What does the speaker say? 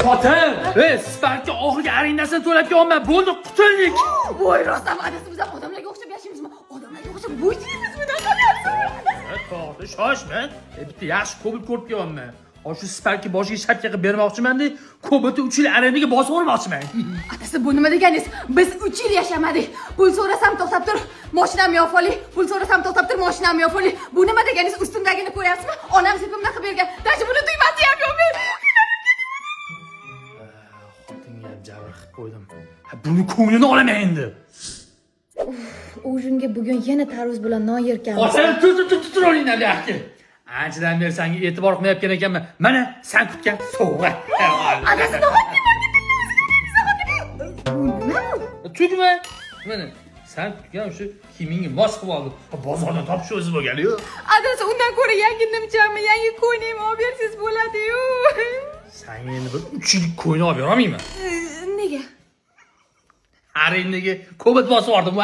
Xotin, Sparkka oxirgi arendasini to'lab qo'yman. Bo'ldi, qutuldik. Voy, rostdan adasi biz odamlarga o'xshab yashaymizmi? Odamlarga o'xshab bo'ychiymizmi? To'g'ri, shoshmang. Bitta yaxshi kobalt ko'rib kelganman. Shu Sparkka boshiga shapka qilib bermoqchiman-da, kobaltni 3 yil arendaga bosib o'rmoqchiman. Adasi, bu nima deganingiz? Biz 3 yil yashamadik. Pul so'rasam to'xtab tur, mashinamni yo'qoling. Pul so'rasam to'xtab tur, mashinamni yo'qoling. Bu nima deganingiz? Ustundagini ko'ryapsizmi? Onam sepimdan qilib bergan. Dachi buni duymasi ham yo'q. Xotinga ham jabr qilib qo'ydim. Buni ko'nglini olaman endi. Ujunga bugun yana tarvuz bilan non yerkanmiz. Xotin, tuturinglar yaxshi. Anchadan beri senga e'tibor qilmayotgan ekanman. Mana sen kutgan sovg'a. Adasi, Tugma. Mana sen kutgan shu kiyimingga mos qilib oldim. Bozordan topish o'zi bo'lgan-ku. Adasi, undan ko'ra yangi nimchami, yangi ko'ynim olib bersangiz bo'ladi-yu. Sen endi bir 3 yillik ko'yni olib bera olmayman. Nega? Arendaga ko'bat bosib yubordim.